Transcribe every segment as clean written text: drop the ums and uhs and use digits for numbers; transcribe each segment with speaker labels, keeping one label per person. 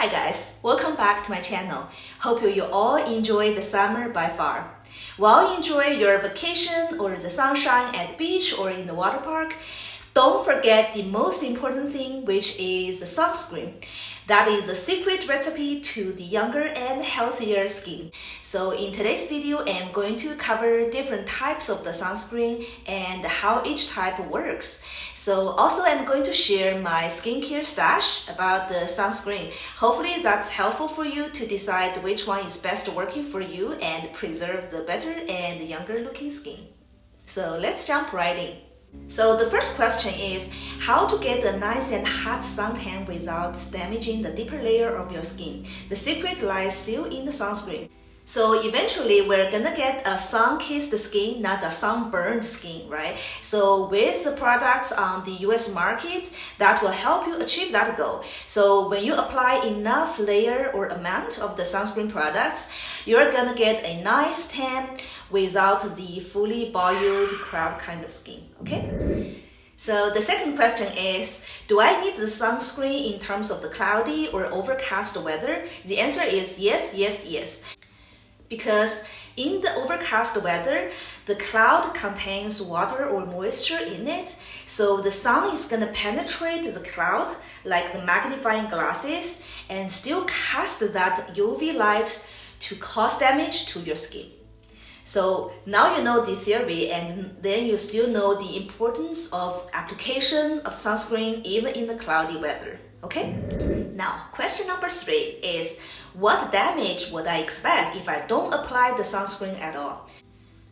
Speaker 1: Hi guys, welcome back to my channel. Hope you all enjoy the summer by far. While you enjoy your vacation or the sunshine at the beach or in the water park, don't forget the most important thing, which is the sunscreen. That is the secret recipe to the younger and healthier skin. So in today's video, I'm going to cover different types of the sunscreen and how each type works. So also I'm going to share my skincare stash about the sunscreen. Hopefully that's helpful for you to decide which one is best working for you and preserve the better and younger looking skin. So let's jump right in. So the first question is how to get a nice and hot suntan without damaging the deeper layer of your skin. The secret lies still in the sunscreen. So eventually we're gonna get a sun-kissed skin, not a sunburned skin, right? So with the products on the US market, that will help you achieve that goal. So when you apply enough layer or amount of the sunscreen products, you're gonna get a nice tan without the fully boiled crab kind of skin, okay? So the second question is, do I need the sunscreen in terms of the cloudy or overcast weather? The answer is yes, yes, yes. Because in the overcast weather, the cloud contains water or moisture in it, so the sun is gonna penetrate the cloud like the magnifying glasses and still cast that UV light to cause damage to your skin. So now you know the theory, and then you still know the importance of application of sunscreen even in the cloudy weather, okay? Now, question number 3 is, what damage would I expect if I don't apply the sunscreen at all?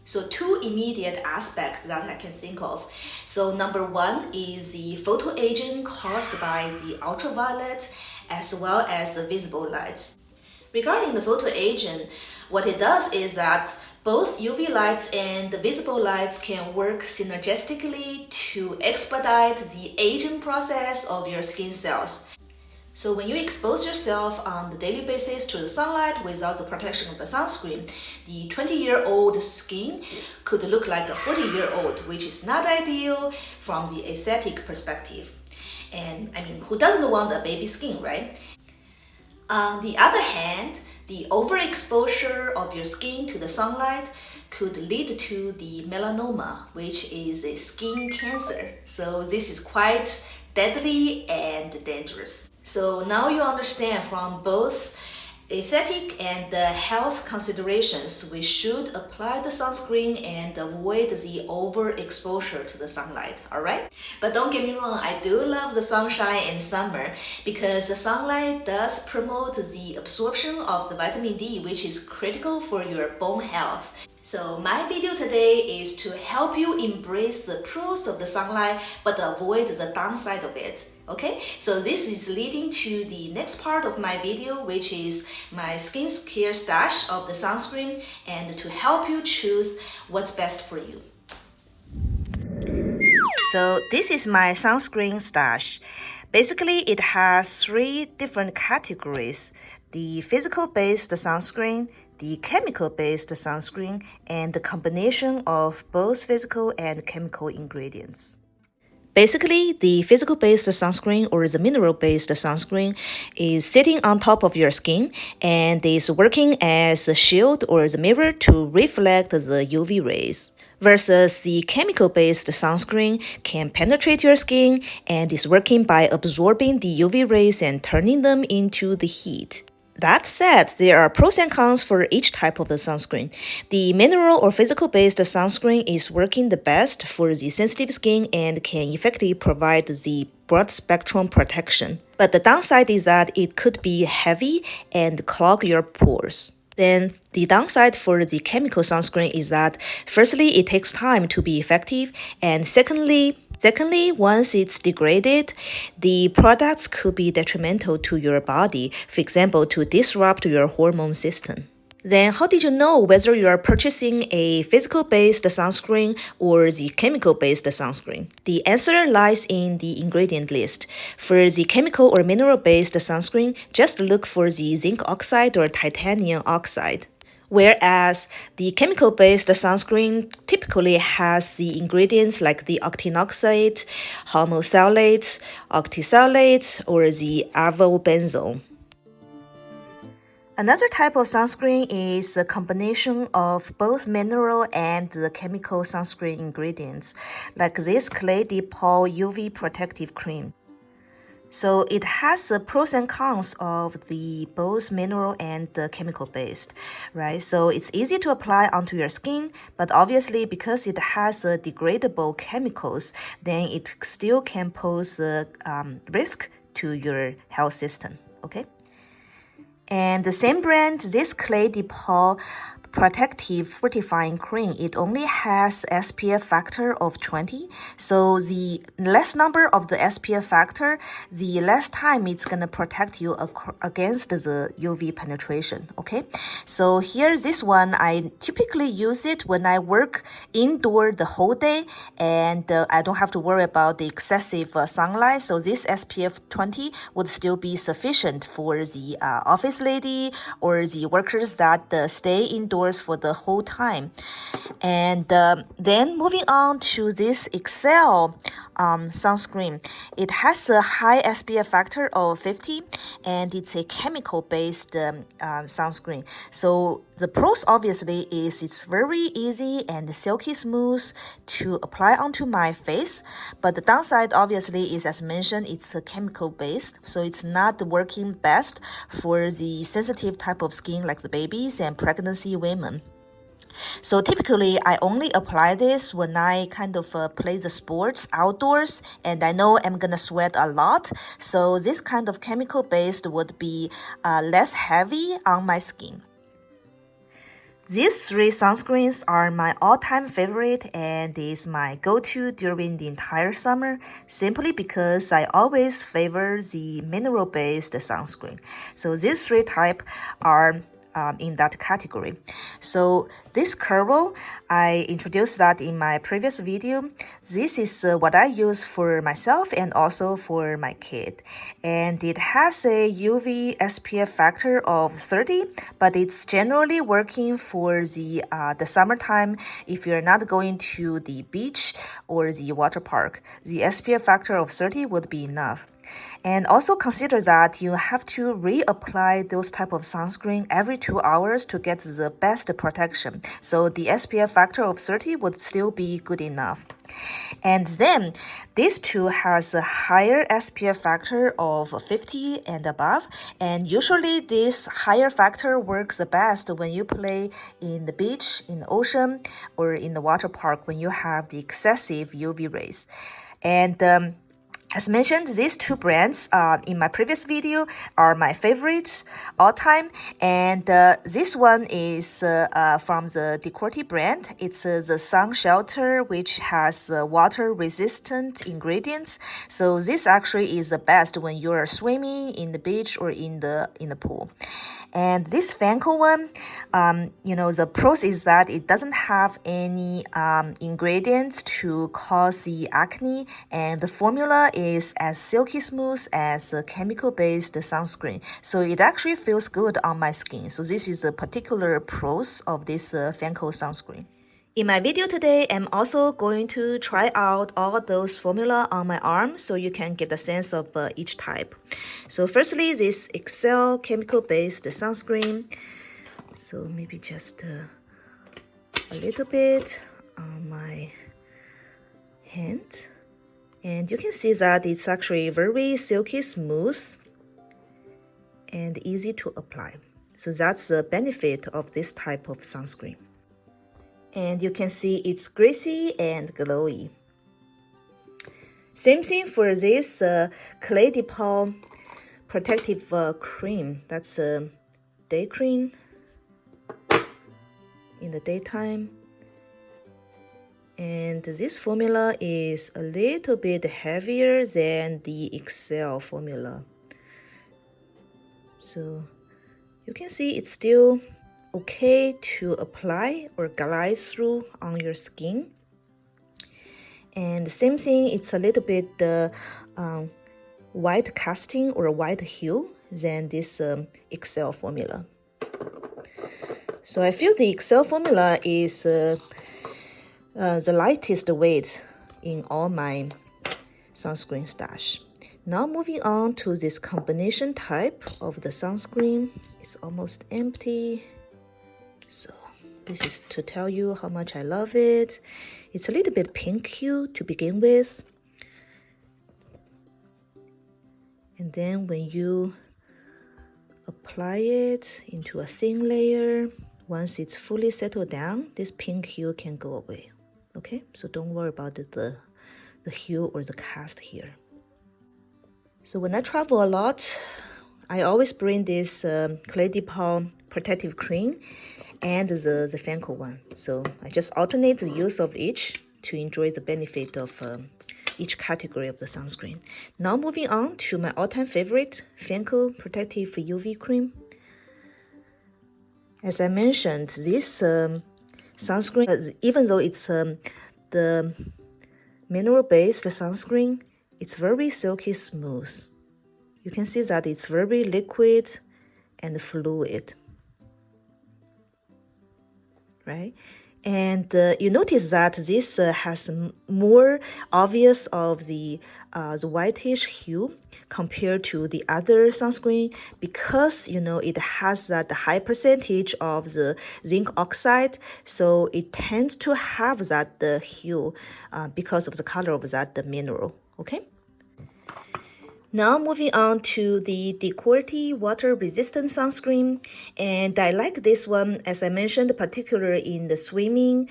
Speaker 1: So two immediate aspects that I can think of. So number 1 is the photoaging caused by the ultraviolet as well as the visible lights. Regarding the photoagent, what it does is that both UV lights and the visible lights can work synergistically to expedite the aging process of your skin cells. So when you expose yourself on the daily basis to the sunlight without the protection of the sunscreen, the 20-year-old skin could look like a 40-year-old, which is not ideal from the aesthetic perspective. And I mean, who doesn't want a baby skin, right? On the other hand, the overexposure of your skin to the sunlight could lead to the melanoma, which is a skin cancer. So this is quite deadly and dangerous. So now you understand from both aesthetic and health considerations, we should apply the sunscreen and avoid the overexposure to the sunlight, alright? But don't get me wrong, I do love the sunshine and summer because the sunlight does promote the absorption of the vitamin D, which is critical for your bone health. So my video today is to help you embrace the pros of the sunlight but avoid the downside of it. Okay, so this is leading to the next part of my video, which is my skincare stash of the sunscreen and to help you choose what's best for you. So this is my sunscreen stash. Basically, it has 3 different categories: the physical-based sunscreen, the chemical-based sunscreen, and the combination of both physical and chemical ingredients. Basically, the physical-based sunscreen or the mineral-based sunscreen is sitting on top of your skin and is working as a shield or the mirror to reflect the UV rays. Versus the chemical-based sunscreen can penetrate your skin and is working by absorbing the UV rays and turning them into the heat. That said, there are pros and cons for each type of the sunscreen. The mineral or physical-based sunscreen is working the best for the sensitive skin and can effectively provide the broad-spectrum protection. But the downside is that it could be heavy and clog your pores. Then the downside for the chemical sunscreen is that firstly, it takes time to be effective, and secondly, once it's degraded, the products could be detrimental to your body, for example, to disrupt your hormone system. Then how did you know whether you are purchasing a physical-based sunscreen or the chemical-based sunscreen? The answer lies in the ingredient list. For the chemical or mineral-based sunscreen, just look for the zinc oxide or titanium oxide. Whereas the chemical-based sunscreen typically has the ingredients like the octinoxate, homosalate, octisalate, or the avobenzone. Another type of sunscreen is a combination of both mineral and the chemical sunscreen ingredients, like this Clay Depot UV Protective Cream. So it has the pros and cons of the both mineral and the chemical based, right? So it's easy to apply onto your skin, but obviously because it has degradable chemicals, then it still can pose a risk to your health system, okay? And the same brand, this Clay Depot protective fortifying cream, it only has SPF factor of 20. So the less number of the SPF factor, the less time it's gonna protect you against the UV penetration, okay? So here, this one, I typically use it when I work indoor the whole day and I don't have to worry about the excessive sunlight. So this SPF 20 would still be sufficient for the office lady or the workers that stay indoors for the whole time. And then moving on to this Excel sunscreen, it has a high SPF factor of 50 and it's a chemical based sunscreen. So the pros obviously is it's very easy and silky smooth to apply onto my face, but the downside obviously is, as mentioned, it's a chemical based, so it's not working best for the sensitive type of skin like the babies and pregnancy women. So typically, I only apply this when I kind of play the sports outdoors and I know I'm gonna sweat a lot. So this kind of chemical based would be less heavy on my skin. These three sunscreens are my all-time favorite and is my go-to during the entire summer, simply because I always favor the mineral-based sunscreen. So these three types are in that category. So this Curl, I introduced that in my previous video. This is what I use for myself and also for my kid. And it has a UV SPF factor of 30, but it's generally working for the summertime if you're not going to the beach or the water park. The SPF factor of 30 would be enough. And also consider that you have to reapply those type of sunscreen every 2 hours to get the best protection. So the SPF factor of 30 would still be good enough. And then these two has a higher SPF factor of 50 and above. And usually this higher factor works the best when you play in the beach, in the ocean, or in the water park when you have the excessive UV rays. And as mentioned, these two brands in my previous video are my favorites all time. And this one is from the Decorti brand. It's the Sun Shelter, which has water-resistant ingredients. So this actually is the best when you are swimming in the beach or in the pool. And this Fanco one, the pros is that it doesn't have any ingredients to cause the acne, and the formula is as silky smooth as a chemical-based sunscreen. So it actually feels good on my skin. So this is a particular pros of this Fanco sunscreen. In my video today, I'm also going to try out all those formula on my arm so you can get a sense of each type. So firstly, this Excel chemical-based sunscreen. So maybe just a little bit on my hand. And you can see that it's actually very silky smooth and easy to apply. So that's the benefit of this type of sunscreen. And you can see it's greasy and glowy. Same thing for this Clay Depot protective cream. That's a day cream in the daytime. And this formula is a little bit heavier than the Excel formula. So you can see it's still okay to apply or glide through on your skin. And the same thing, it's a little bit white casting or white hue than this Excel formula. So I feel the Excel formula is the lightest weight in all my sunscreen stash. Now moving on to this combination type of the sunscreen. It's almost empty. So this is to tell you how much I love it. It's a little bit pink hue to begin with. And then when you apply it into a thin layer, once it's fully settled down, this pink hue can go away. Okay, so don't worry about the hue or the cast here. So when I travel a lot, I always bring this Clé de Peau protective cream and the Fancl one. So I just alternate the use of each to enjoy the benefit of each category of the sunscreen. Now moving on to my all-time favorite, Fancl Protective UV Cream. As I mentioned, this sunscreen, even though it's the mineral-based sunscreen, it's very silky smooth. You can see that it's very liquid and fluid, right? And you notice that this has more obvious of the whitish hue compared to the other sunscreen because, you know, it has that high percentage of the zinc oxide. So it tends to have that hue because of the color of that mineral, okay? Now moving on to the Decorty water-resistant sunscreen, and I like this one, as I mentioned, particularly in the swimming,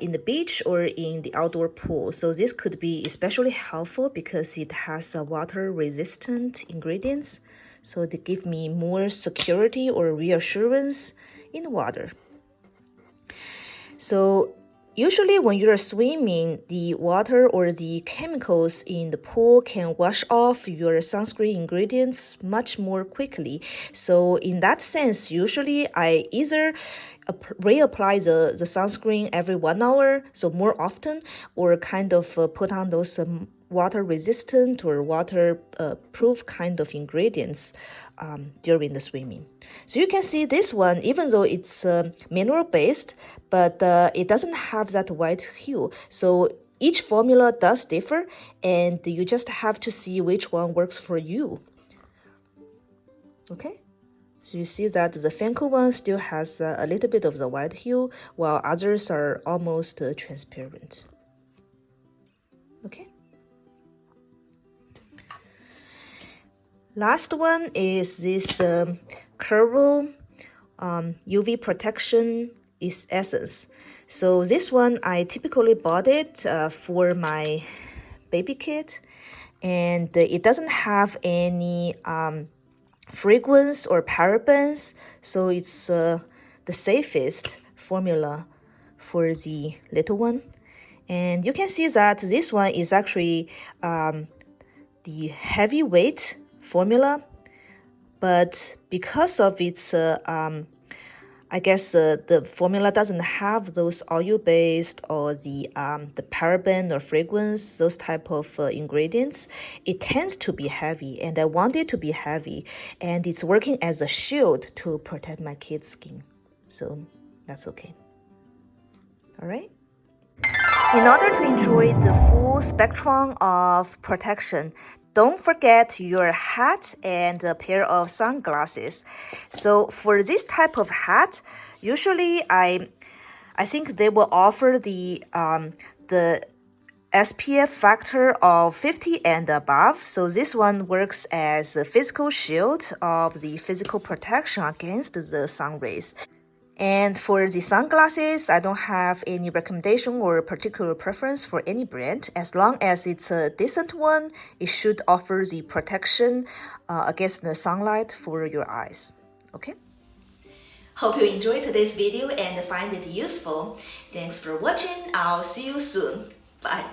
Speaker 1: in the beach, or in the outdoor pool. So this could be especially helpful because it has water-resistant ingredients, so they give me more security or reassurance in the water. So usually when you're swimming, the water or the chemicals in the pool can wash off your sunscreen ingredients much more quickly. So in that sense, usually I either reapply the sunscreen every 1 hour, so more often, or kind of put on those water resistant or water proof kind of ingredients during the swimming. So you can see this one, even though it's mineral based, but it doesn't have that white hue. So each formula does differ, and you just have to see which one works for you. Okay, so you see that the Fancl one still has a little bit of the white hue, while others are almost transparent. Okay. Last one is this Curl UV Protection Essence. So this one, I typically bought it for my baby kit, and it doesn't have any fragrance or parabens, so it's the safest formula for the little one. And you can see that this one is actually the heavyweight formula, but because of its I guess the formula doesn't have those oil-based or the paraben or fragrance, those type of ingredients. It tends to be heavy, and I want it to be heavy, and it's working as a shield to protect my kid's skin. So that's okay. All right. In order to enjoy the full spectrum of protection, don't forget your hat and a pair of sunglasses. So for this type of hat, usually I think they will offer the SPF factor of 50 and above. So this one works as a physical shield of the physical protection against the sun rays. And for the sunglasses, I don't have any recommendation or particular preference for any brand. As long as it's a decent one, it should offer the protection against the sunlight for your eyes. Okay? Hope you enjoyed today's video and find it useful. Thanks for watching. I'll see you soon. Bye.